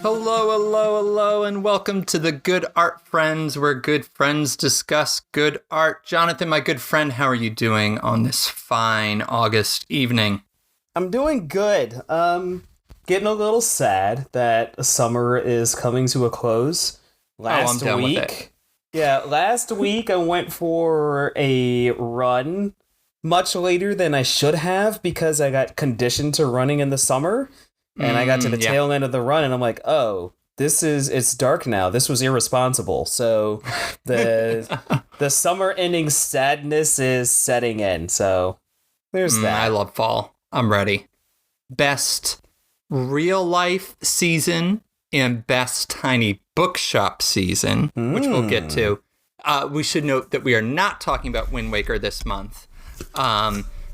Hello, hello, hello, and welcome to the Good Art Friends, where good friends discuss good art. Jonathan, my good friend, how are you doing on this fine August evening? I'm doing good. Getting a little sad that summer is coming to a close. I'm done with it. Last week I went for a run much later than I should have because I got conditioned to running in the summer. And I got to the tail end of the run and I'm like, oh, it's dark now. This was irresponsible. So the summer ending sadness is setting in. So there's that. I love fall. I'm ready. Best real life season and best Tiny Bookshop season, which we'll get to. We should note that we are not talking about Wind Waker this month.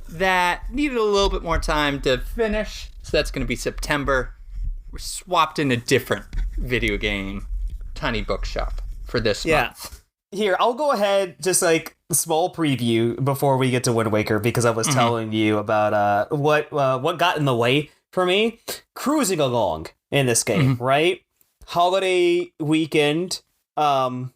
That needed a little bit more time to finish. So that's going to be September. We're swapped in a different video game, Tiny Bookshop, for this month. Here, I'll go ahead, just like a small preview before we get to Wind Waker, because I was telling you about what got in the way for me. Cruising along in this game, right? Holiday weekend, the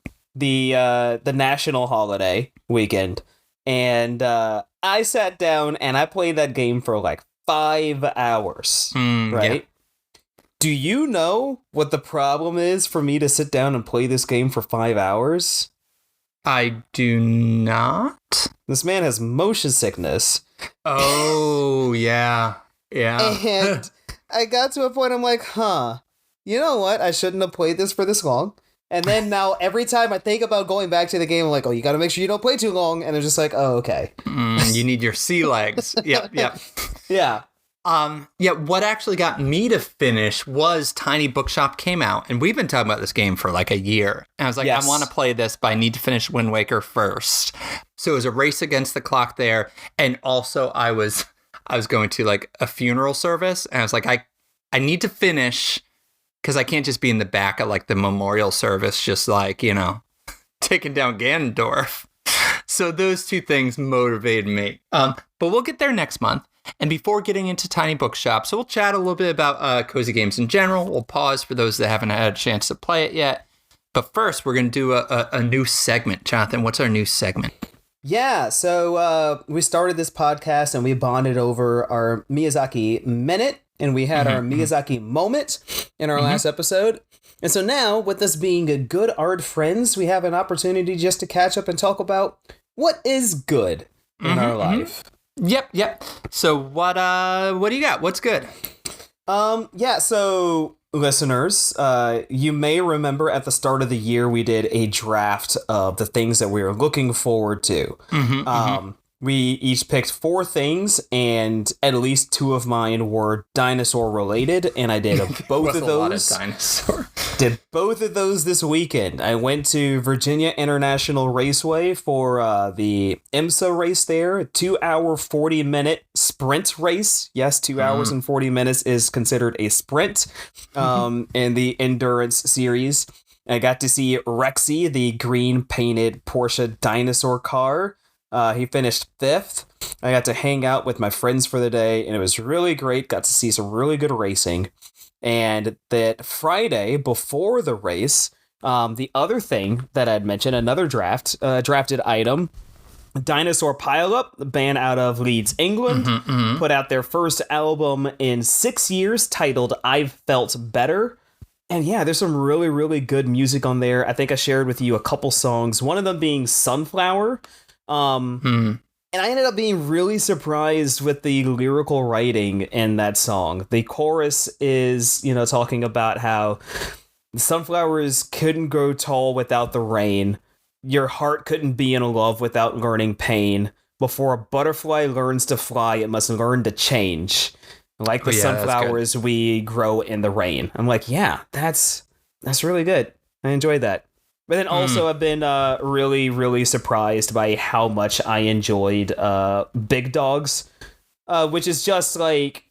national holiday weekend, and I sat down and I played that game for like 5 hours, right? Yeah. Do you know what the problem is for me to sit down and play this game for 5 hours? I do not. This man has motion sickness. Oh, yeah. And I got to a point I'm like, you know what? I shouldn't have played this for this long. And then now every time I think about going back to the game, I'm like, oh, you got to make sure you don't play too long. And I'm just like, oh, okay. You need your sea legs. Yep. Yeah. What actually got me to finish was Tiny Bookshop came out, and we've been talking about this game for like a year. And I was like, I want to play this, but I need to finish Wind Waker first. So it was a race against the clock there. And also I was going to like a funeral service, and I was like, I need to finish because I can't just be in the back of like the memorial service, just like, taking down Ganondorf. So those two things motivated me. But we'll get there next month. And before getting into Tiny Bookshop, so we'll chat a little bit about cozy games in general. We'll pause for those that haven't had a chance to play it yet. But first, we're going to do a new segment. Jonathan, what's our new segment? Yeah, so we started this podcast and we bonded over our Miyazaki Minute. And we had our Miyazaki Moment in our last episode. And so now, with us being a good art friends, we have an opportunity just to catch up and talk about what is good in our life. Yep. So what do you got? What's good? So listeners, you may remember at the start of the year we did a draft of the things that we were looking forward to. We each picked 4 things, and at least 2 of mine were dinosaur related, and I did both of those. A lot of dinosaur. Did both of those this weekend. I went to Virginia International Raceway for the IMSA race there, a 2-hour, 40-minute sprint race. Yes, 2 hours and 40 minutes is considered a sprint in the endurance series. I got to see Rexy, the green painted Porsche dinosaur car. He finished 5th. I got to hang out with my friends for the day, and it was really great. Got to see some really good racing. And that Friday before the race, the other thing that I'd mentioned, another drafted item, Dinosaur Pileup, the band out of Leeds, England, put out their first album in 6 years titled I've Felt Better. And yeah, there's some really, really good music on there. I think I shared with you a couple songs, one of them being Sunflower. And I ended up being really surprised with the lyrical writing in that song. The chorus is, talking about how sunflowers couldn't grow tall without the rain. Your heart couldn't be in love without learning pain. Before a butterfly learns to fly, it must learn to change. Like the sunflowers, we grow in the rain. I'm like, yeah, that's really good. I enjoyed that. But then also I've been really, really surprised by how much I enjoyed Big Dogs, which is just like,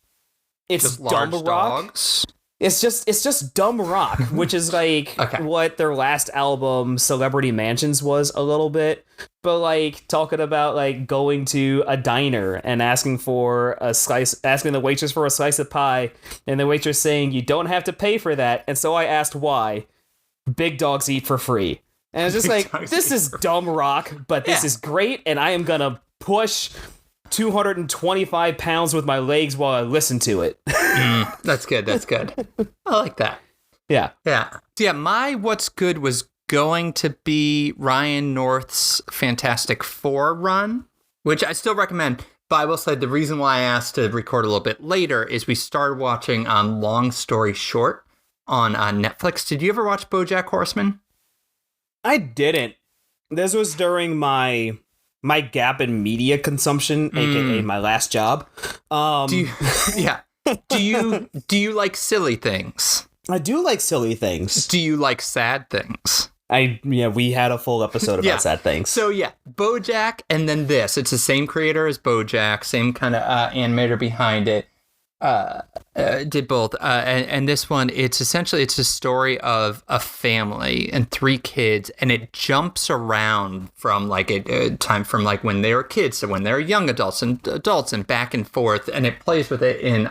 it's just dumb large rock. Dogs? It's just dumb rock, which is like what their last album, Celebrity Mansions, was a little bit. But like talking about like going to a diner and asking the waitress for a slice of pie, and the waitress saying you don't have to pay for that. And so I asked why. Big dogs eat for free. And it's just like, this is dumb rock, but this is great, and I am gonna push 225 pounds with my legs while I listen to it. That's good. I like that. Yeah. My what's good was going to be Ryan North's Fantastic Four run, which I still recommend. But I will say the reason why I asked to record a little bit later is we started watching Long Story Short on Netflix. Did you ever watch BoJack Horseman? I didn't. This was during my gap in media consumption, aka my last job. Do you like silly things? I do like silly things. Do you like sad things? We had a full episode about sad things. So BoJack, and then this. It's the same creator as BoJack, same kind of animator behind it. Did both, and this one, it's a story of a family and 3 kids, and it jumps around from like a time from like when they were kids to when they're young adults and back and forth, and it plays with it in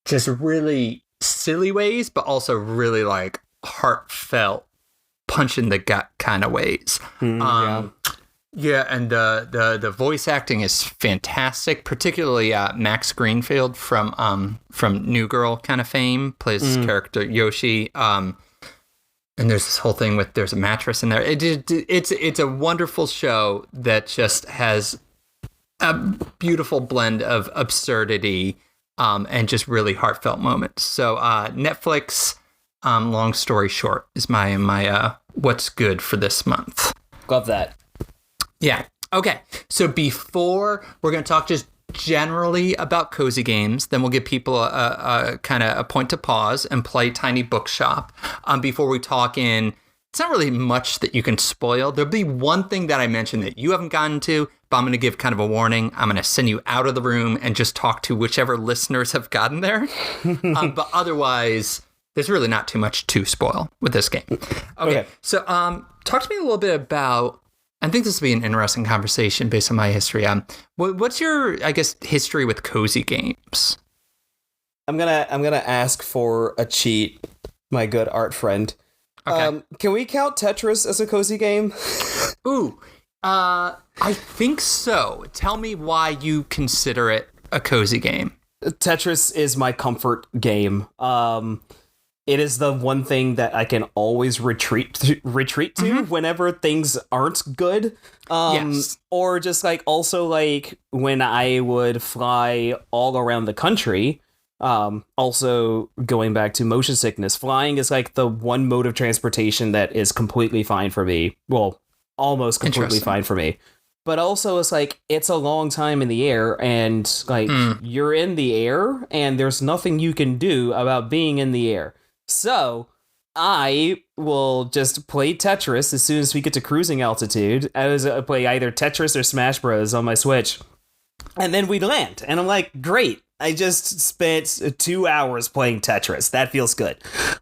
just really silly ways, but also really like heartfelt, punch in the gut kind of ways. Yeah, and the voice acting is fantastic, particularly Max Greenfield from New Girl kind of fame plays his character Yoshi. And there's this whole thing with there's a mattress in there. It's a wonderful show that just has a beautiful blend of absurdity and just really heartfelt moments. So Netflix, Long Story Short is my what's good for this month. Love that. Yeah. Okay. So before we're going to talk just generally about cozy games, then we'll give people a kind of a point to pause and play Tiny Bookshop. Before we talk in, it's not really much that you can spoil. There'll be one thing that I mentioned that you haven't gotten to, but I'm going to give kind of a warning. I'm going to send you out of the room and just talk to whichever listeners have gotten there. But otherwise, there's really not too much to spoil with this game. Okay. So talk to me a little bit about, I think this will be an interesting conversation based on my history. What's your, I guess, history with cozy games? I'm gonna ask for a cheat, my good art friend. Okay. Can we count Tetris as a cozy game? Ooh, I think so. Tell me why you consider it a cozy game. Tetris is my comfort game. It is the one thing that I can always retreat to whenever things aren't good. Yes. Or just like also like when I would fly all around the country. Also going back to motion sickness, flying is like the one mode of transportation that is completely fine for me. Well, almost completely fine for me. But also it's like it's a long time in the air, and like you're in the air and there's nothing you can do about being in the air. So I will just play Tetris as soon as we get to cruising altitude. I play either Tetris or Smash Bros on my Switch. And then we'd land. And I'm like, great. I just spent 2 hours playing Tetris. That feels good.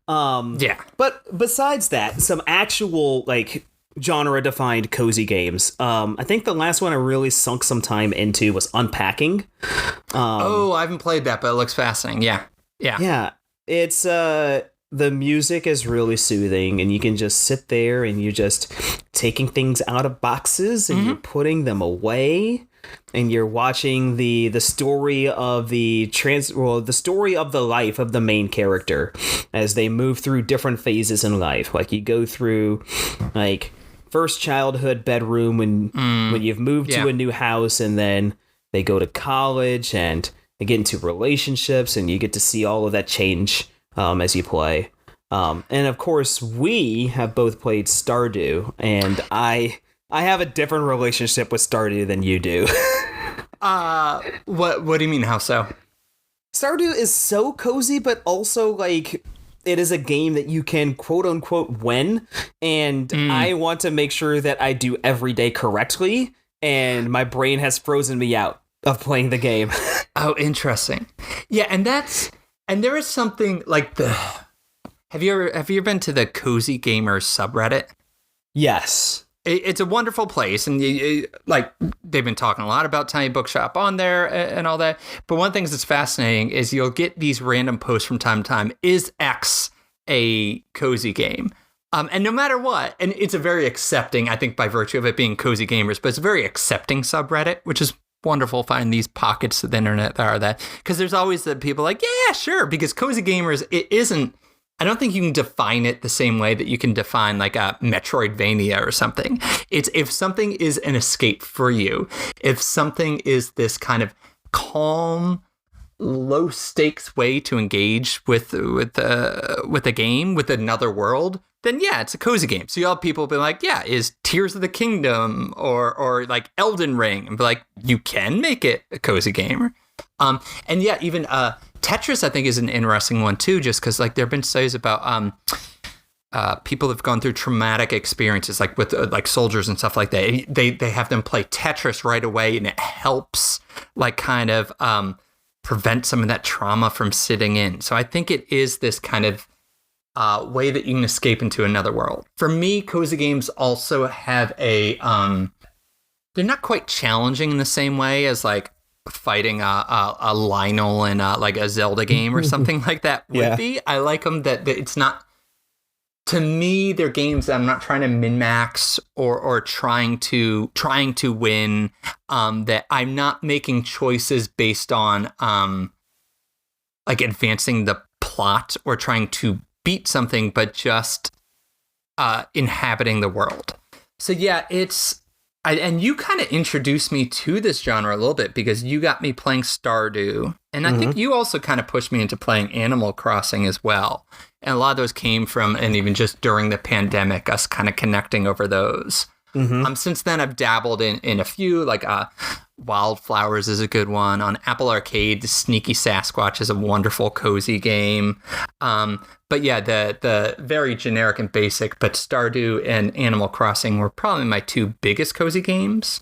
Yeah. But besides that, some actual like genre-defined cozy games. I think the last one I really sunk some time into was Unpacking. I haven't played that, but it looks fascinating. Yeah. It's the music is really soothing, and you can just sit there and you're just taking things out of boxes and you're putting them away, and you're watching the story of the story of the life of the main character as they move through different phases in life. Like you go through like first childhood bedroom when you've moved to a new house, and then they go to college and they get into relationships, and you get to see all of that change as you play. And of course, we have both played Stardew, and I have a different relationship with Stardew than you do. What do you mean? How so? Stardew is so cozy, but also like it is a game that you can quote unquote win, and I want to make sure that I do every day correctly, and my brain has frozen me out of playing the game. Oh, interesting. Yeah, and And there is something like have you ever been to the Cozy Gamers subreddit? Yes. It's a wonderful place, and like they've been talking a lot about Tiny Bookshop on there and all that. But one thing that's fascinating is you'll get these random posts from time to time. Is X a cozy game? And no matter what, and it's a very accepting, I think by virtue of it being Cozy Gamers, but it's a very accepting subreddit, which is wonderful. Finding these pockets of the internet that are that, because there's always the people like, yeah, sure, because Cozy Gamers, it isn't. I don't think you can define it the same way that you can define like a Metroidvania or something. It's if something is an escape for you, if something is this kind of calm, low stakes way to engage with a game, with another world, then yeah, it's a cozy game. So you have people be like, yeah, is Tears of the Kingdom or like Elden Ring, and be like, you can make it a cozy game. And yeah, even Tetris, I think, is an interesting one too, just because like there have been studies about people have gone through traumatic experiences, like with like soldiers and stuff like that. They have them play Tetris right away, and it helps like kind of prevent some of that trauma from sitting in. So I think it is this kind of way that you can escape into another world. For me, cozy games also have a they're not quite challenging in the same way as like fighting a Lionel in like a Zelda game or something like that would be. I like them that it's not, to me, they're games that I'm not trying to min-max or trying to win, that I'm not making choices based on like advancing the plot or trying to beat something, but just inhabiting the world. So yeah, and you kind of introduced me to this genre a little bit because you got me playing Stardew. And I think you also kind of pushed me into playing Animal Crossing as well. And a lot of those came from, and even just during the pandemic, us kind of connecting over those. Since then, I've dabbled in a few, like Wylde Flowers is a good one. On Apple Arcade, Sneaky Sasquatch is a wonderful, cozy game. But yeah, the very generic and basic, but Stardew and Animal Crossing were probably my two biggest cozy games.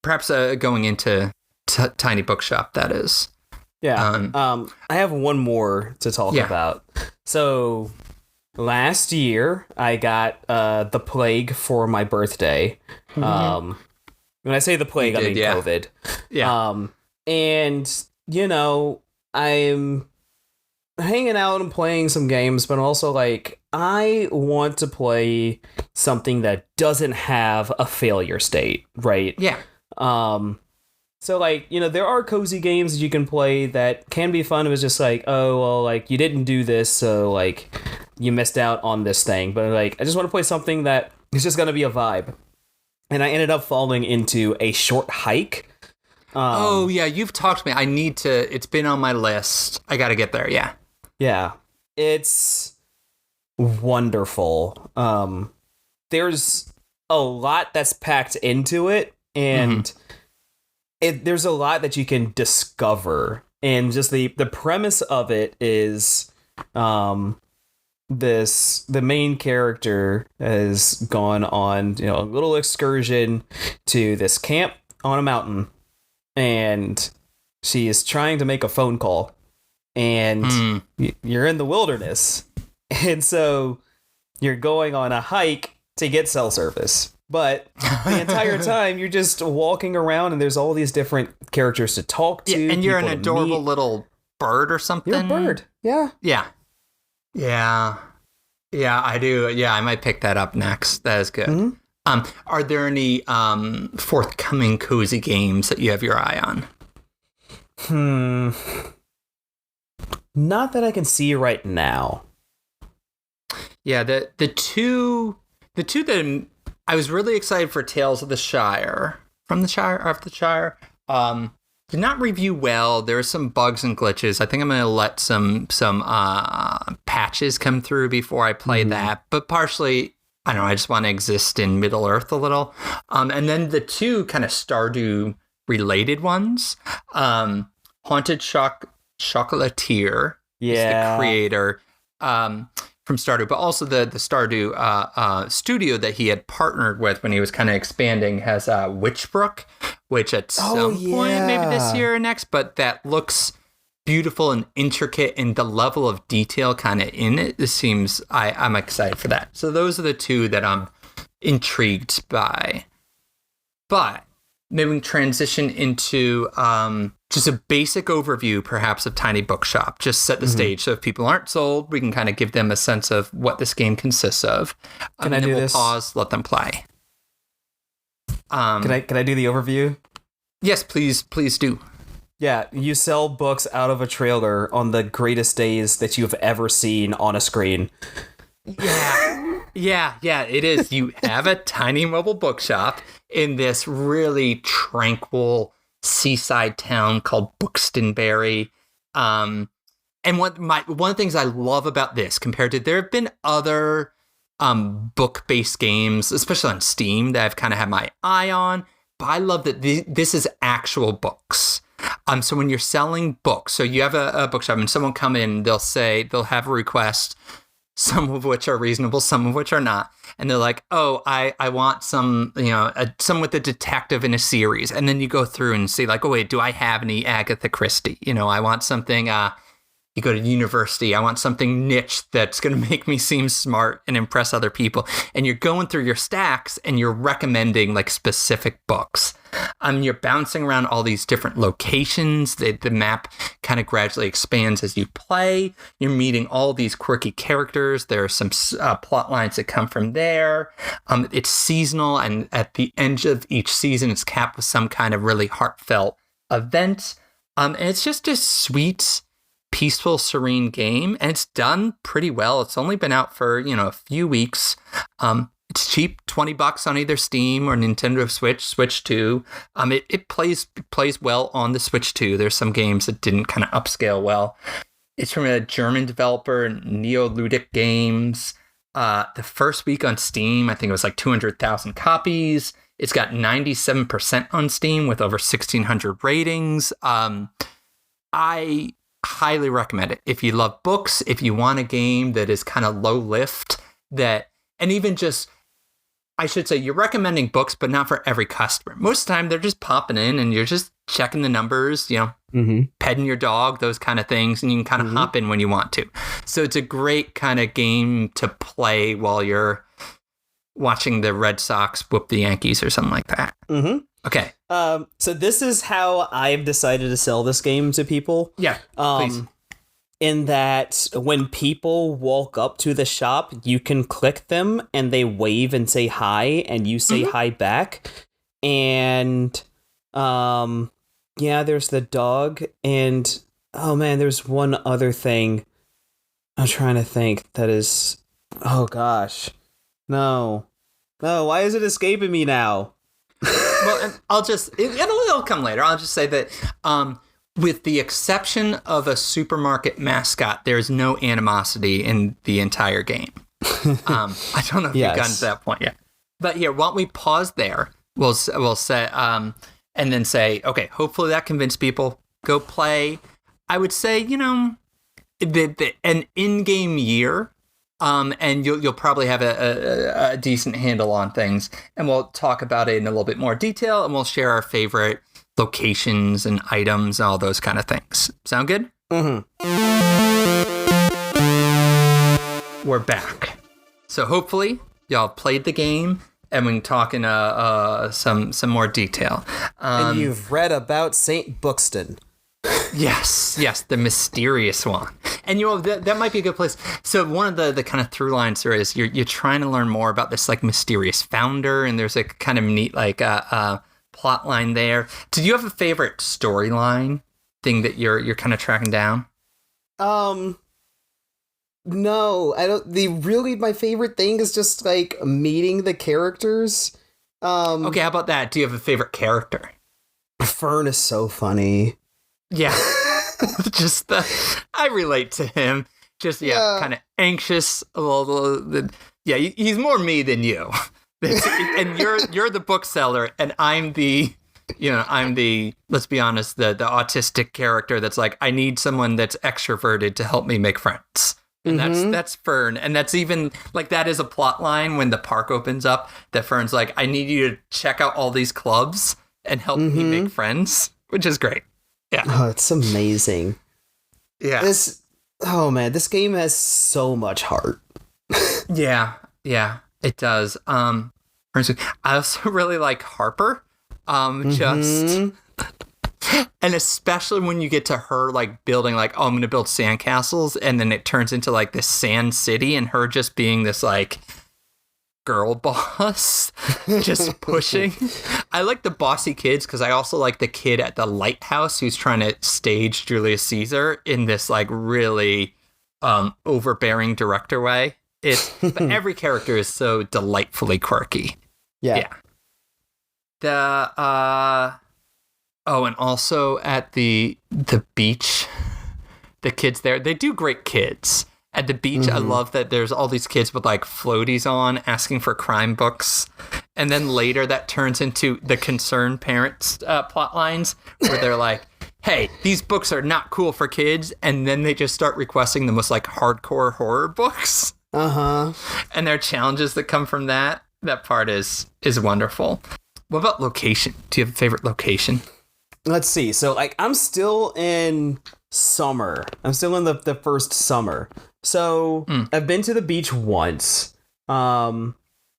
Perhaps going into Tiny Bookshop, that is. Yeah. I have one more to talk about. So last year, I got the plague for my birthday. When I say the plague, I mean COVID. Yeah. And, you know, I'm hanging out and playing some games, but also, like, I want to play something that doesn't have a failure state, right? Yeah. So, like, you know, there are cozy games that you can play that can be fun. It was just like, oh, well, like, you didn't do this, so, like, you missed out on this thing. But, like, I just want to play something that is just going to be a vibe. And I ended up falling into a short hike. Oh, yeah, you've talked to me. It's been on my list. I got to get there, yeah. Yeah. It's wonderful. There's a lot that's packed into it, and there's a lot that you can discover. And just the premise of it is the main character has gone on, you know, a little excursion to this camp on a mountain, and she is trying to make a phone call, and you're in the wilderness, and so you're going on a hike to get cell service, but the entire time you're just walking around, and there's all these different characters to talk to. Yeah, and you're an adorable little bird or something. You're a bird. Yeah. Yeah, I do. Yeah, I might pick that up next. That is good. Are there any forthcoming cozy games that you have your eye on? Not that I can see right now. Yeah, the two that I was really excited for, Tales of the Shire, from the Shire, of the Shire. Did not review well. There are some bugs and glitches. I think I'm going to let some patches come through before I play that. But partially, I don't know, I just want to exist in Middle Earth a little. And then the two kind of Stardew related ones. Haunted Chocolatier is the creator from Stardew, but also the Stardew studio that he had partnered with when he was kind of expanding has Witchbrook, which at some point, maybe this year or next, but that looks beautiful and intricate, and the level of detail kind of in it, I'm excited for that. So those are the two that I'm intrigued by. But maybe we can transition into just a basic overview, perhaps, of Tiny Bookshop. Just set the stage. So if people aren't sold, we can kind of give them a sense of what this game consists of. Can I do this? Pause, let them play. Can I do the overview? Yes, please do. Yeah, you sell books out of a trailer on the greatest days that you've ever seen on a screen. Yeah, it is. You have a tiny mobile bookshop in this really tranquil seaside town called Buxtonbury. And one of the things I love about this, compared to, there have been other book-based games, especially on Steam, that I've kind of had my eye on, but I love that this is actual books. So when you're selling books, so you have a bookshop and someone come in, they'll have a request, some of which are reasonable, some of which are not. And they're like, oh, I want some, some with a detective in a series. And then you go through and see like, oh, wait, do I have any Agatha Christie? I want something, you go to university, I want something niche that's going to make me seem smart and impress other people. And you're going through your stacks and you're recommending like specific books. You're bouncing around all these different locations. The map kind of gradually expands as you play. You're meeting all these quirky characters. There are some plot lines that come from there. It's seasonal, and at the end of each season, it's capped with some kind of really heartfelt event. And it's just a sweet, peaceful, serene game, and it's done pretty well. It's only been out for a few weeks. It's cheap, $20 on either Steam or Nintendo Switch 2. It plays well on the Switch 2. There's some games that didn't kind of upscale well. It's from a German developer, Neoludic Games. The first week on Steam, I think it was like 200,000 copies. It's got 97% on Steam with over 1,600 ratings. I highly recommend it. If you love books, if you want a game that is kind of low lift, and even just, I should say, you're recommending books, but not for every customer. Most of the time, they're just popping in and you're just checking the numbers, petting your dog, those kind of things, and you can kind of hop in when you want to. So it's a great kind of game to play while you're watching the Red Sox whoop the Yankees or something like that. Mm-hmm. Okay. So this is how I've decided to sell this game to people. Yeah, please. In that when people walk up to the shop, you can click them and they wave and say hi, and you say hi back. And there's the dog, and oh man, there's one other thing I'm trying to think that is, oh gosh. No, why is it escaping me now? Well, it'll come later. I'll just say that with the exception of a supermarket mascot, there's no animosity in the entire game. I don't know if you've gotten to that point yet. But here, why don't we pause there? We'll say, and then say, okay, hopefully that convinced people. Go play. I would say, an in-game year. And you'll probably have a decent handle on things, and we'll talk about it in a little bit more detail, and we'll share our favorite locations and items and all those kind of things. Sound good? Mm-hmm. We're back. So hopefully y'all played the game, and we can talk in some more detail. And you've read about St. Buxton. Yes, the mysterious one. And that might be a good place. So one of the kind of through lines there is you're trying to learn more about this like mysterious founder, and there's a kind of neat like plot line there. Did you have a favorite storyline thing that you're kind of tracking down? No, I don't. My favorite thing is just like meeting the characters. Okay, how about that? Do you have a favorite character? Fern is so funny. Yeah. I relate to him. Just, kind of anxious. He's more me than you. And you're the bookseller, and I'm the, let's be honest, the autistic character that's like, I need someone that's extroverted to help me make friends. And that's Fern. And that's even, like, that is a plot line when the park opens up, that Fern's like, I need you to check out all these clubs and help me make friends, which is great. Yeah. Oh, it's amazing. Yeah. This game has so much heart. Yeah, it does. For instance, I also really like Harper. Just and especially when you get to her like building like, oh, I'm gonna build sandcastles, and then it turns into like this sand city, and her just being this like girl boss, just pushing. I like the bossy kids because I also like the kid at the lighthouse who's trying to stage Julius Caesar in this like really overbearing director way. But every character is so delightfully quirky. Yeah. And also at the beach, the kids there, they do great kids. At the beach, I love that there's all these kids with like floaties on asking for crime books. And then later that turns into the concerned parents plot lines where they're like, hey, these books are not cool for kids. And then they just start requesting the most like hardcore horror books. And there are challenges that come from that. That part is wonderful. What about location? Do you have a favorite location? Let's see. So like I'm still in summer. I'm still in the first summer. So I've been to the beach once. Going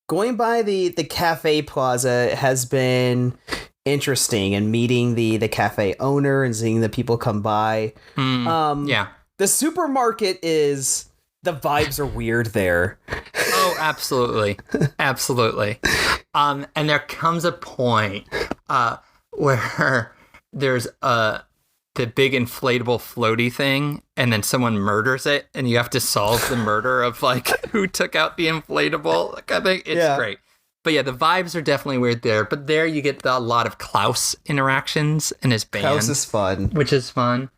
by the cafe plaza has been interesting, and meeting the cafe owner and seeing the people come by. The supermarket the vibes are weird there. Oh, absolutely. Absolutely. And there comes a point where there's the big inflatable floaty thing, and then someone murders it, and you have to solve the murder of like who took out the inflatable. Like, I think it's great. But yeah, the vibes are definitely weird there. But there you get a lot of Klaus interactions in his band. Klaus is fun. Which is fun.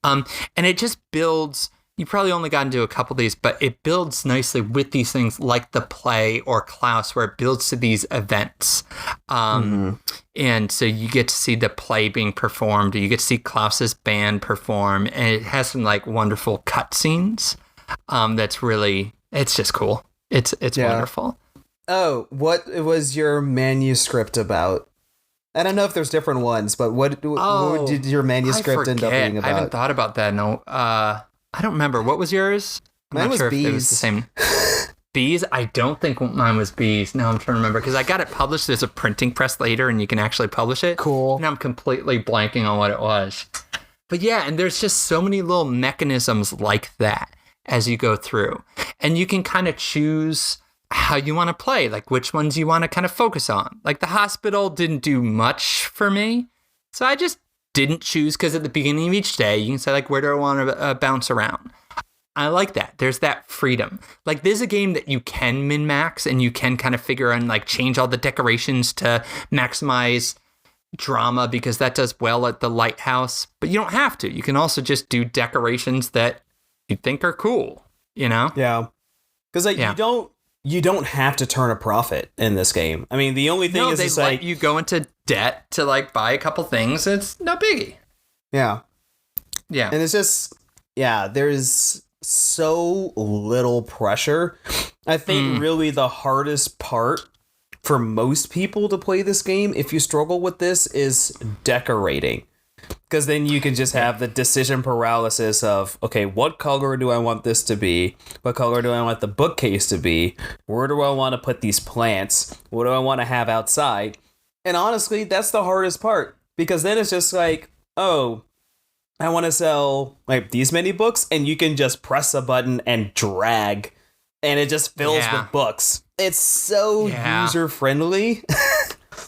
And it just builds. You probably only got into a couple of these, but it builds nicely with these things like the play or Klaus, where it builds to these events. And so you get to see the play being performed, or you get to see Klaus's band perform, and it has some like wonderful cutscenes. That's really, it's just cool. It's wonderful. Oh, what was your manuscript about? I don't know if there's different ones, but what did your manuscript end up being about? I haven't thought about that. No, I don't remember. What was yours? Mine was bees. If it was the same. Bees? I don't think mine was bees. No, I'm trying to remember because I got it published as a printing press later, and you can actually publish it. Cool. And I'm completely blanking on what it was. But yeah, and there's just so many little mechanisms like that as you go through. And you can kind of choose how you want to play, like which ones you want to kind of focus on. Like the hospital didn't do much for me, so I just didn't choose, because at the beginning of each day, you can say, like, where do I want to bounce around? I like that. There's that freedom. Like, this is a game that you can min-max, and you can kind of figure and, like, change all the decorations to maximize drama, because that does well at the lighthouse. But you don't have to. You can also just do decorations that you think are cool, you know? Yeah. Because, like, you don't have to turn a profit in this game. I mean, the only thing is they let you go into debt to like buy a couple things. It's no biggie. Yeah. Yeah. And it's just, there's so little pressure. I think really the hardest part for most people to play this game, if you struggle with this, is decorating. Because then you can just have the decision paralysis of, okay, what color do I want this to be? What color do I want the bookcase to be? Where do I want to put these plants? What do I want to have outside? And honestly, that's the hardest part. Because then it's just like, oh, I want to sell like these many books, and you can just press a button and drag, and it just fills with books. It's so user-friendly.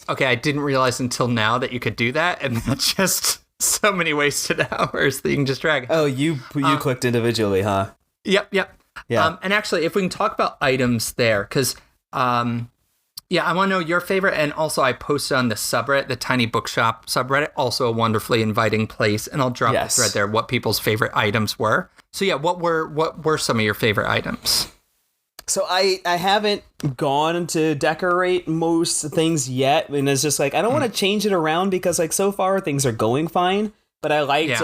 Okay, I didn't realize until now that you could do that, and that's just so many wasted hours that you can just drag. Oh, you clicked individually, huh? Yep. Yeah. And actually, if we can talk about items there, because, I want to know your favorite, and also I posted on the subreddit, the Tiny Bookshop subreddit, also a wonderfully inviting place, and I'll drop the thread there, what people's favorite items were. So yeah, what were some of your favorite items? So I haven't gone to decorate most things yet, and it's just like I don't want to change it around because like so far things are going fine. But I liked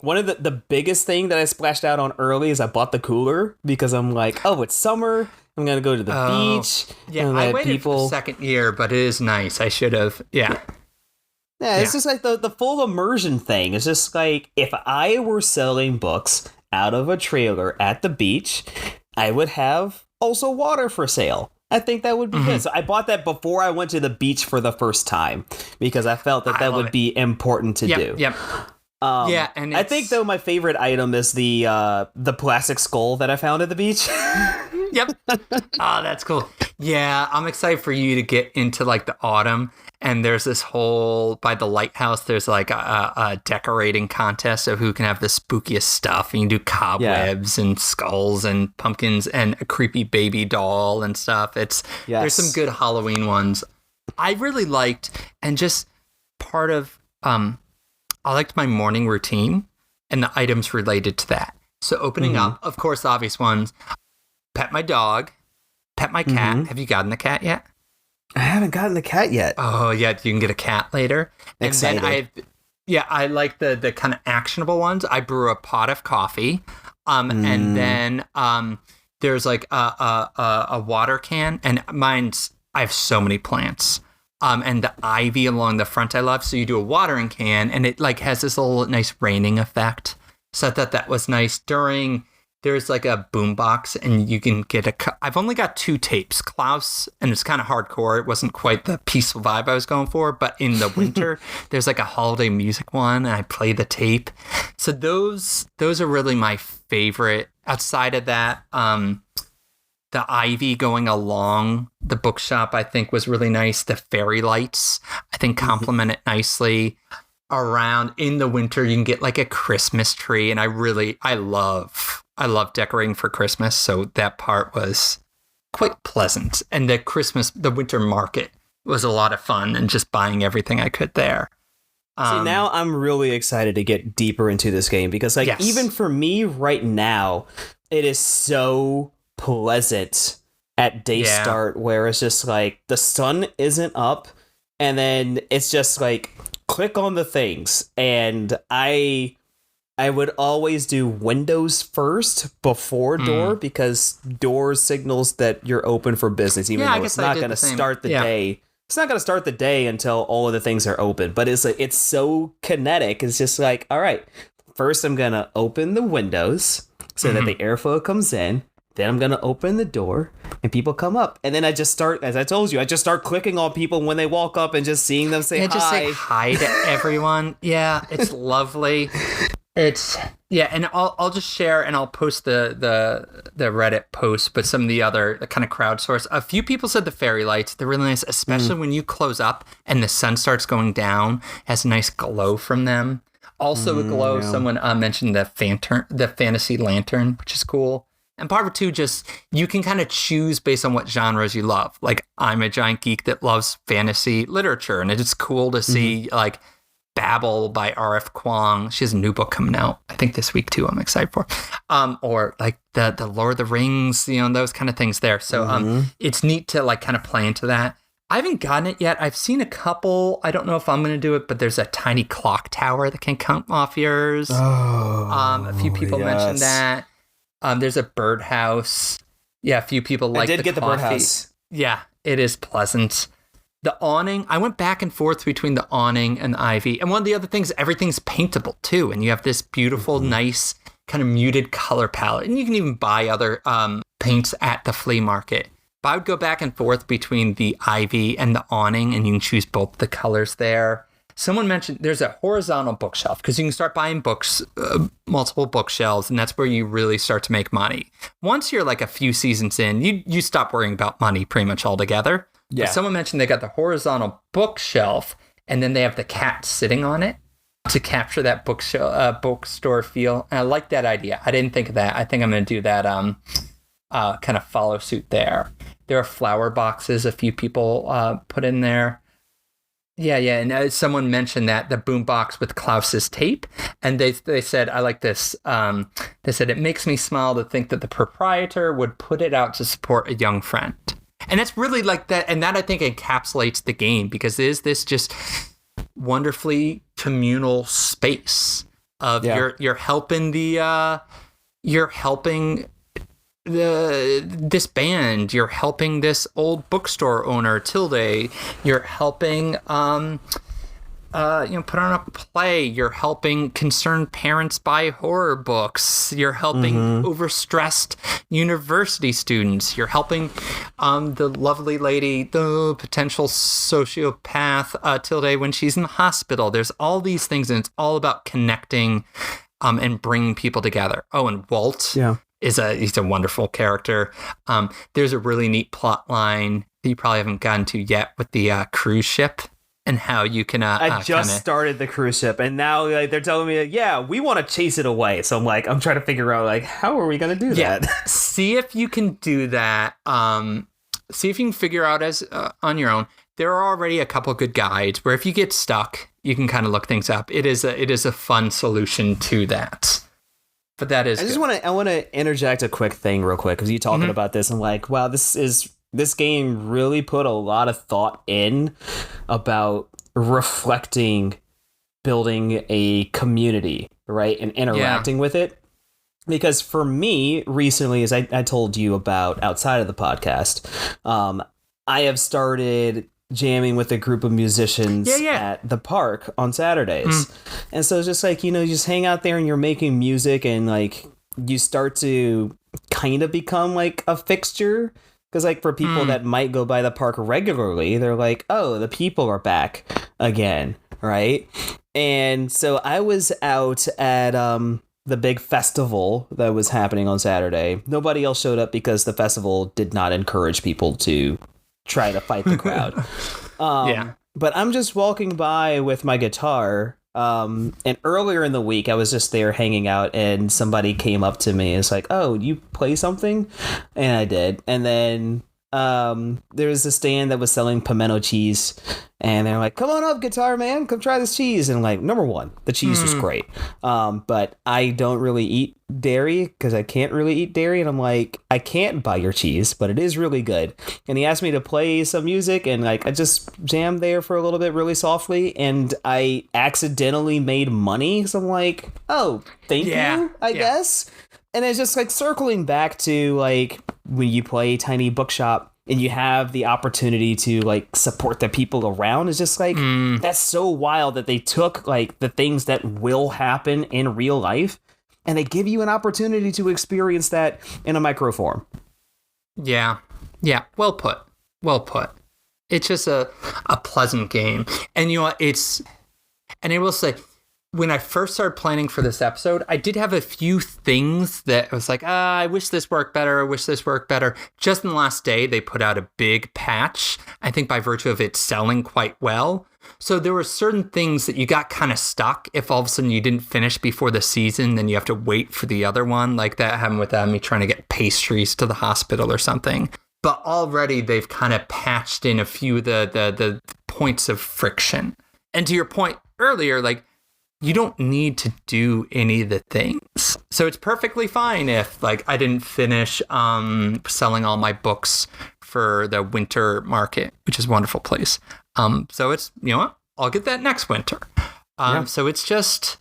one of the biggest thing that I splashed out on early is I bought the cooler because I'm like, oh, it's summer. I'm gonna go to the beach. Yeah, I waited for the second year, but it is nice. I should have. Yeah. Yeah, it's just like the full immersion thing. It's just like if I were selling books out of a trailer at the beach, I would have also water for sale. I think that would be good. So I bought that before I went to the beach for the first time because I felt that would be important to do. Yep. Yeah, and I think though my favorite item is the plastic skull that I found at the beach. Yep. Oh, that's cool. Yeah, I'm excited for you to get into like the autumn. And there's this whole, by the lighthouse, there's like a decorating contest of who can have the spookiest stuff. And you can do cobwebs and skulls and pumpkins and a creepy baby doll and stuff. There's some good Halloween ones. I really liked, and just part of, I liked my morning routine and the items related to that. So opening up, of course, the obvious ones, pet my dog, pet my cat. Have you gotten the cat yet? I haven't gotten the cat yet. Oh, yeah, you can get a cat later. Excited. And then I like the kind of actionable ones. I brew a pot of coffee, and then there's like a water can, and I have so many plants. And the ivy along the front I love. So you do a watering can, and it like has this little nice raining effect. So I thought that was nice. There's like a boombox, and you can get I've only got 2 tapes. Klaus, and it's kind of hardcore. It wasn't quite the peaceful vibe I was going for, but in the winter, there's like a holiday music one, and I play the tape. So those are really my favorite. Outside of that, the ivy going along the bookshop, I think, was really nice. The fairy lights, I think, complement it nicely. Around in the winter, you can get like a Christmas tree, and I love decorating for Christmas, so that part was quite pleasant. And the winter market was a lot of fun, and just buying everything I could there. See, now I'm really excited to get deeper into this game because, like, even for me right now, it is so pleasant at day start where it's just like the sun isn't up, and then it's just like click on the things, and I would always do windows first before door because door signals that you're open for business, even though it's not going to start the day. It's not going to start the day until all of the things are open, but it's like, it's so kinetic. It's just like, all right, first I'm going to open the windows so that the airflow comes in. Then I'm going to open the door and people come up. And then I just start, as I told you, I just start clicking on people when they walk up and just seeing them say hi. Just say hi to everyone. Yeah, it's lovely. And I'll just share, and I'll post the Reddit post, but some of the other kind of crowdsource. A few people said the fairy lights, they're really nice, especially when you close up and the sun starts going down. It has a nice glow from them. Also a glow, someone mentioned the fantasy lantern, which is cool. And part 2, just you can kind of choose based on what genres you love. Like, I'm a giant geek that loves fantasy literature, and it's cool to see like Babel by R.F. Kuang. She has a new book coming out, I think this week too. I'm excited for. Or like the Lord of the Rings, those kind of things there. So it's neat to like kind of play into that. I haven't gotten it yet. I've seen a couple. I don't know if I'm going to do it, but there's a tiny clock tower that can come off yours. A few people mentioned that. There's a birdhouse. Yeah, a few people like the coffee. I did get the birdhouse. Yeah, it is pleasant. The awning, I went back and forth between the awning and the ivy. And one of the other things, everything's paintable too. And you have this beautiful, nice, kind of muted color palette. And you can even buy other paints at the flea market. But I would go back and forth between the ivy and the awning, and you can choose both the colors there. Someone mentioned there's a horizontal bookshelf because you can start buying books, multiple bookshelves, and that's where you really start to make money. Once you're like a few seasons in, you stop worrying about money pretty much altogether. Yeah. But someone mentioned they got the horizontal bookshelf, and then they have the cat sitting on it to capture that bookstore feel. And I like that idea. I didn't think of that. I think I'm going to do that kind of follow suit there. There are flower boxes a few people put in there. Yeah, and someone mentioned that the boombox with Klaus's tape, and they said, I like this. They said, it makes me smile to think that the proprietor would put it out to support a young friend. And that's really like that, and that I think encapsulates the game, because there's this just wonderfully communal space of you're helping this band, you're helping this old bookstore owner Tilde, you're helping put on a play. You're helping concerned parents buy horror books. You're helping overstressed university students. You're helping the lovely lady, the potential sociopath, Tilde, when she's in the hospital. There's all these things, and it's all about connecting and bringing people together. Oh, and Walt he's a wonderful character. There's a really neat plot line that you probably haven't gotten to yet with the cruise ship. And how you can I just started the cruise ship, and now they're telling me, we want to chase it away. So I'm trying to figure out, how are we going to do that? See if you can do that. See if you can figure out on your own. There are already a couple good guides where if you get stuck, you can kind of look things up. It is a fun solution to that. But that is. I want to interject a quick thing real quick, because you talking about this, and wow, this game really put a lot of thought in about reflecting building a community, right? And interacting with it. Because for me, recently, as I told you about outside of the podcast, I have started jamming with a group of musicians at the park on Saturdays. And so it's just you just hang out there and you're making music, and you start to kind of become a fixture. Because for people that might go by the park regularly, they're oh, the people are back again, right? And so I was out at the big festival that was happening on Saturday. Nobody else showed up because the festival did not encourage people to try to fight the crowd. But I'm just walking by with my guitar. And earlier in the week, I was just there hanging out, and somebody came up to me. It's oh, you play something? And I did. And then there was a stand that was selling pimento cheese, and they're come on up, guitar man, come try this cheese. And number one, the cheese was great. But I don't really eat dairy because I can't really eat dairy. And I'm I can't buy your cheese, but it is really good. And he asked me to play some music, and I just jammed there for a little bit really softly, and I accidentally made money. So I'm oh, thank you, I guess. And it's just circling back to when you play Tiny Bookshop and you have the opportunity to support the people around. It's just that's so wild that they took the things that will happen in real life, and they give you an opportunity to experience that in a micro form. Yeah. Well put. It's just a pleasant game. And you know what? And I will say, when I first started planning for this episode, I did have a few things that I was I wish this worked better. Just in the last day, they put out a big patch, I think by virtue of it selling quite well. So there were certain things that you got kind of stuck. If all of a sudden you didn't finish before the season, then you have to wait for the other one. Like that happened with me trying to get pastries to the hospital or something. But already they've kind of patched in a few of the points of friction. And to your point earlier, you don't need to do any of the things. So it's perfectly fine if I didn't finish selling all my books for the winter market, which is a wonderful place. So it's, what? I'll get that next winter. So it's just,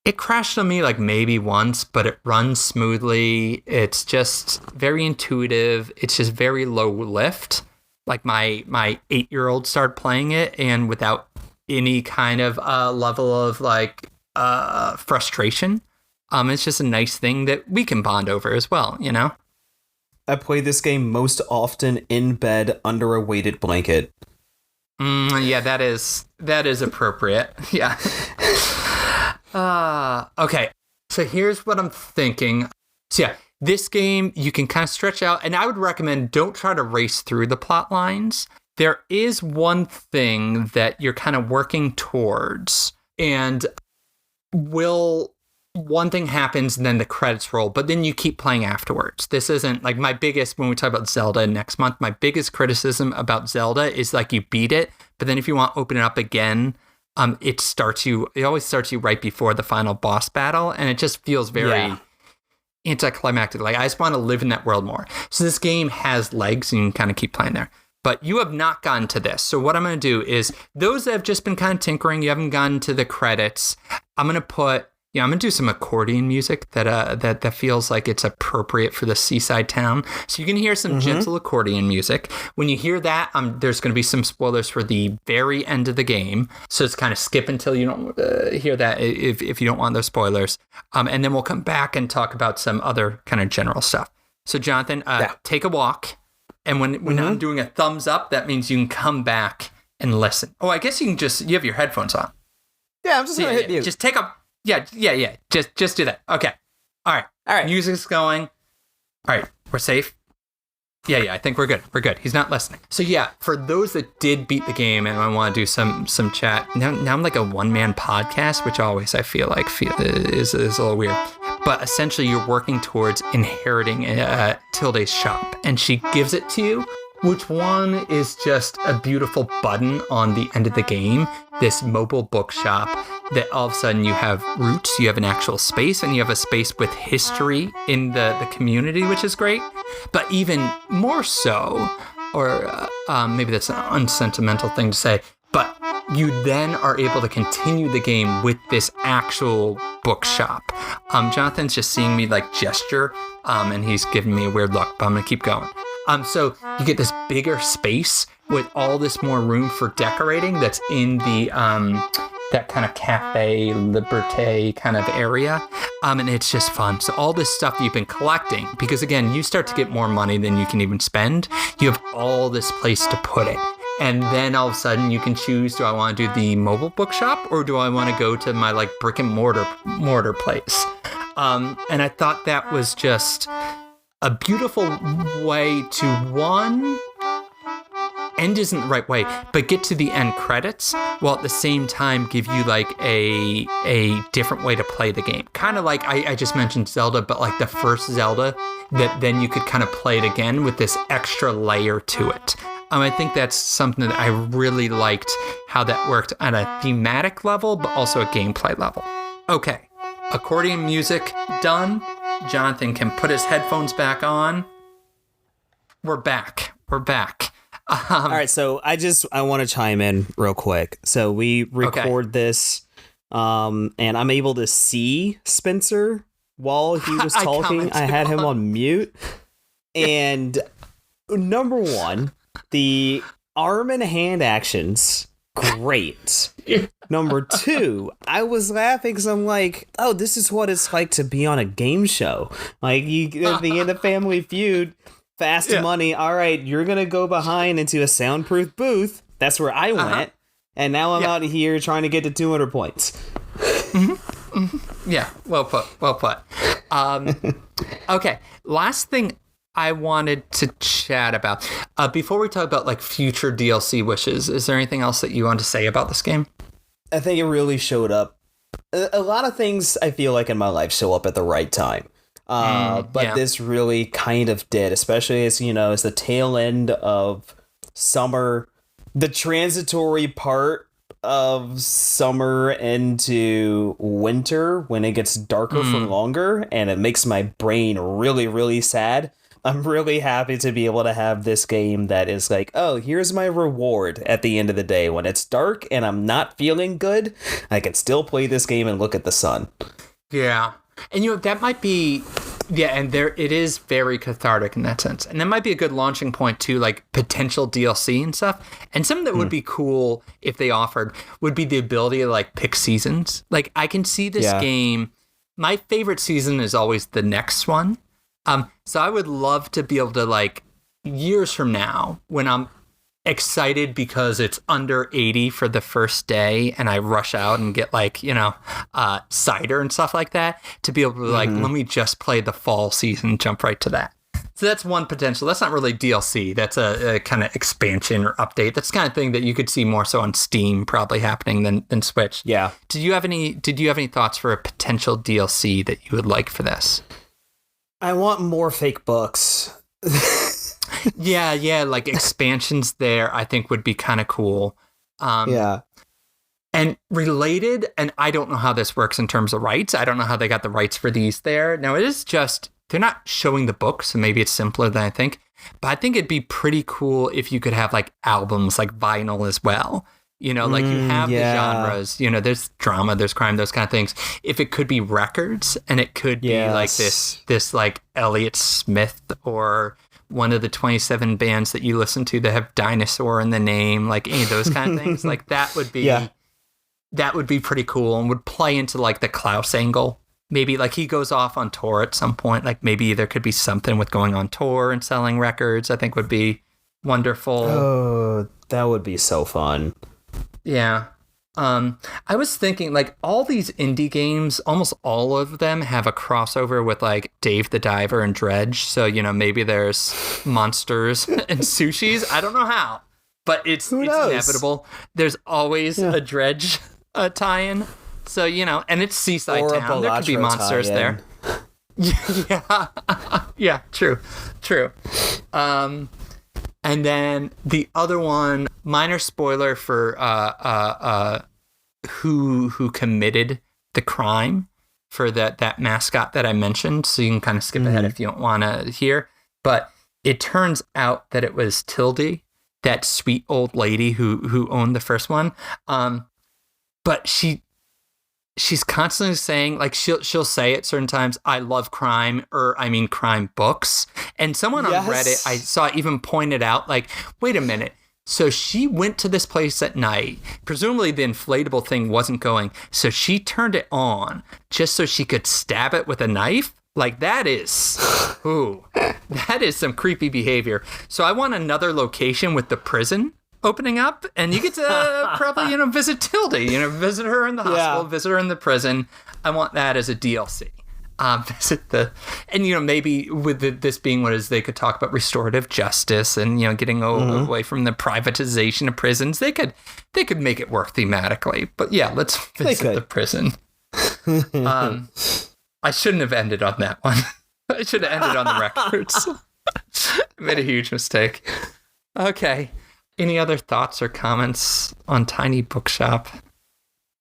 it crashed on me maybe once, but it runs smoothly. It's just very intuitive. It's just very low lift. My 8-year-old started playing it, and without any kind of level of frustration. It's just a nice thing that we can bond over as well, I play this game most often in bed under a weighted blanket. That is appropriate. Yeah. Okay. So here's what I'm thinking. So yeah, this game you can kind of stretch out, and I would recommend don't try to race through the plot lines. There is one thing that you're kind of working towards, and one thing happens and then the credits roll, but then you keep playing afterwards. This isn't my biggest, when we talk about Zelda next month, my biggest criticism about Zelda is you beat it, but then if you want to open it up again, it always starts you right before the final boss battle, and it just feels very anticlimactic. I just want to live in that world more. So this game has legs, and you can kind of keep playing there. But you have not gotten to this. So what I'm going to do is, those that have just been kind of tinkering, you haven't gotten to the credits, I'm going to put Yeah, I'm gonna do some accordion music that feels like it's appropriate for the seaside town. So you can hear some gentle accordion music. When you hear that, there's gonna be some spoilers for the very end of the game. So it's kind of skip until you don't hear that if you don't want those spoilers. And then we'll come back and talk about some other kind of general stuff. So Jonathan, take a walk, and when I'm doing a thumbs up, that means you can come back and listen. Oh, I guess you have your headphones on. Yeah, I'm just gonna hit mute. Just take a. Yeah. Just do that. Okay. All right. Music's going. All right. We're safe. Yeah. I think we're good. We're good. He's not listening. So yeah, for those that did beat the game and I want to do some chat. Now I'm like a one-man podcast, which always I feel like is a little weird. But essentially, you're working towards inheriting Tilde's shop, and she gives it to you. Which one is just a beautiful button on the end of the game, this mobile bookshop that all of a sudden you have roots, you have an actual space, and you have a space with history in the community, which is great. But even more so, or maybe that's an unsentimental thing to say, but you then are able to continue the game with this actual bookshop. Jonathan's just seeing me like gesture, and he's giving me a weird look, but I'm gonna keep going. So you get this bigger space with all this more room for decorating that's in the that kind of cafe liberté kind of area. And it's just fun. So all this stuff you've been collecting, because again, you start to get more money than you can even spend. You have all this place to put it. And then all of a sudden you can choose, do I want to do the mobile bookshop or do I want to go to my like brick and mortar place? And I thought that was just a beautiful way to, one, end isn't the right way, but get to the end credits while at the same time give you like a different way to play the game. Kind of like I just mentioned Zelda, but like the first Zelda, that then you could kind of play it again with this extra layer to it. I think that's something that I really liked, how that worked on a thematic level, but also a gameplay level. Okay, accordion music done. Jonathan can put his headphones back on. We're back. All right, so I want to chime in real quick. So we record this, and I'm able to see Spencer while he was talking. I had him on mute. And number one, the arm and hand actions, great. Number two, I was laughing because I'm like, oh, this is what it's like to be on a game show. Like, you at the end of Family Feud, Fast Money, all right, you're going to go behind into a soundproof booth. That's where I went. And now I'm out here trying to get to 200 points. Yeah, well put. Okay, last thing I wanted to chat about. Before we talk about like future DLC wishes, is there anything else that you want to say about this game? I think it really showed up. A lot of things I feel like in my life show up at the right time. But this really kind of did, especially as, as the tail end of summer, the transitory part of summer into winter when it gets darker for longer, and it makes my brain really, really sad. I'm really happy to be able to have this game that is like, oh, here's my reward at the end of the day. When it's dark and I'm not feeling good, I can still play this game and look at the sun. Yeah. And, that might be, and it is very cathartic in that sense. And that might be a good launching point to, like, potential DLC and stuff. And something that would be cool if they offered would be the ability to, like, pick seasons. Like, I can see this game, my favorite season is always the next one. So I would love to be able to, like, years from now, when I'm excited because it's under 80 for the first day and I rush out and get, like, cider and stuff like that, to be able to, like, let me just play the fall season, jump right to that. So that's one potential. That's not really DLC. That's a kind of expansion or update. That's the kind of thing that you could see more so on Steam probably happening than Switch. Yeah. Did you have any thoughts for a potential DLC that you would like for this? I want more fake books. yeah, like expansions there, I think would be kind of cool. And related, and I don't know how this works in terms of rights. I don't know how they got the rights for these there. Now, it is just, they're not showing the books, so maybe it's simpler than I think. But I think it'd be pretty cool if you could have, like, albums, like vinyl as well. You know, like you have the genres, you know, there's drama, there's crime, those kind of things. If it could be records and it could be like this like Elliott Smith or one of the 27 bands that you listen to that have Dinosaur in the name, like any of those kind of things, like that would be pretty cool and would play into like the Klaus angle. Maybe like he goes off on tour at some point. Like maybe there could be something with going on tour and selling records. I think would be wonderful. Oh, that would be so fun. Yeah. I was thinking like all these indie games, almost all of them have a crossover with like Dave the Diver and Dredge. So, you know, maybe there's monsters and sushis. I don't know how, but it's inevitable. There's always a Dredge tie-in. So, you know, and it's Seaside or Town. There could be monsters there. Yeah, true. And then the other one, minor spoiler for who committed the crime for that mascot that I mentioned. So you can kind of skip ahead if you don't want to hear. But it turns out that it was Tildy, that sweet old lady who owned the first one. But she's constantly saying, like, she'll say at certain times, I love crime, or I mean crime books. And someone on Reddit I saw even pointed out, like, wait a minute. So she went to this place at night. Presumably the inflatable thing wasn't going. So she turned it on just so she could stab it with a knife. Like that is some creepy behavior. So I want another location with the prison opening up, and you get to probably, you know, visit Tildy, you know, visit her in the hospital, visit her in the prison. I want that as a DLC. And, you know, maybe with this being what is, they could talk about restorative justice and, you know, getting away from the privatization of prisons. They could make it work thematically, but yeah, let's visit the prison. I shouldn't have ended on that one. I should have ended on the records. I made a huge mistake. Okay. Any other thoughts or comments on Tiny Bookshop?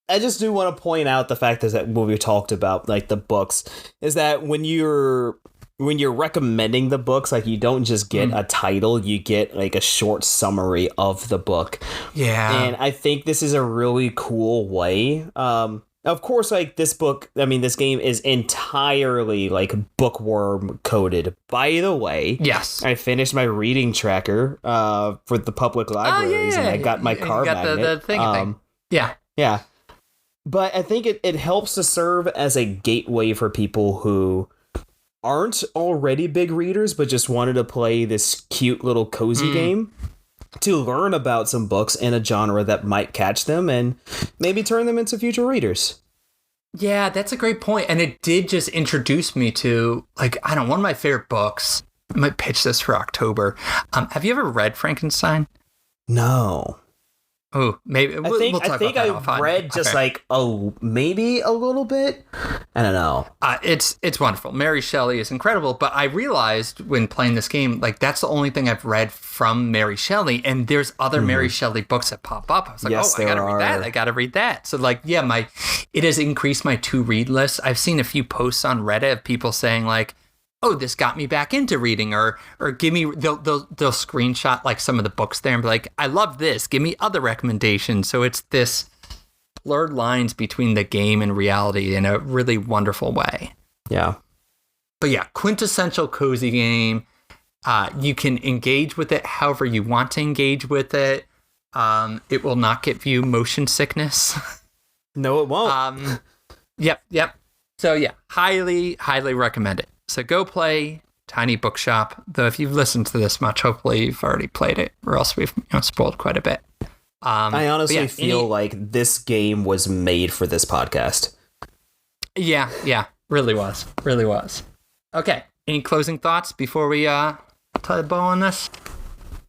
I just do want to point out the fact is that what we talked about, like the books, is that when you're recommending the books, like you don't just get a title, you get like a short summary of the book. Yeah. And I think this is a really cool way. Of course, like this game is entirely like bookworm coded. By the way, yes, I finished my reading tracker for the public libraries, and I got my car magnet. The thing. Yeah. But I think it helps to serve as a gateway for people who aren't already big readers, but just wanted to play this cute little cozy game to learn about some books in a genre that might catch them and maybe turn them into future readers. Yeah, that's a great point. And it did just introduce me to, like, I don't know, one of my favorite books. I might pitch this for October. Have you ever read Frankenstein? No. Oh, maybe. I think I've read just maybe a little bit. I don't know. It's wonderful. Mary Shelley is incredible. But I realized when playing this game, like that's the only thing I've read from Mary Shelley, and there's other Mary Shelley books that pop up. I was like, I gotta read that. I gotta read that. So like, yeah, it has increased my to read list. I've seen a few posts on Reddit of people saying like, oh, this got me back into reading, or give me, they'll screenshot like some of the books there and be like, I love this, give me other recommendations. So it's this blurred lines between the game and reality in a really wonderful way. Yeah. But yeah, quintessential cozy game. You can engage with it however you want to engage with it. It will not give you motion sickness. No, it won't. Yep. So yeah, highly, highly recommend it. So go play Tiny Bookshop. Though if you've listened to this much, hopefully you've already played it, or else we've spoiled quite a bit. I honestly feel like this game was made for this podcast. Yeah, really was. Okay, any closing thoughts before we tie a bow on this?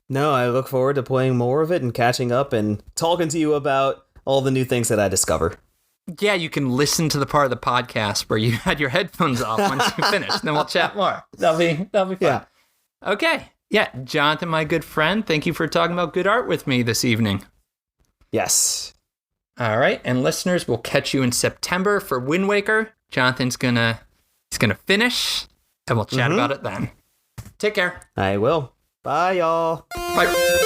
No, I look forward to playing more of it and catching up and talking to you about all the new things that I discover. Yeah, you can listen to the part of the podcast where you had your headphones off once you finish, and then we'll chat more. That'll be fun. Yeah. Okay. Yeah, Jonathan, my good friend, thank you for talking about good art with me this evening. Yes. All right, and listeners, we'll catch you in September for Wind Waker. Jonathan's gonna finish, and we'll chat about it then. Take care. I will. Bye, y'all. Bye.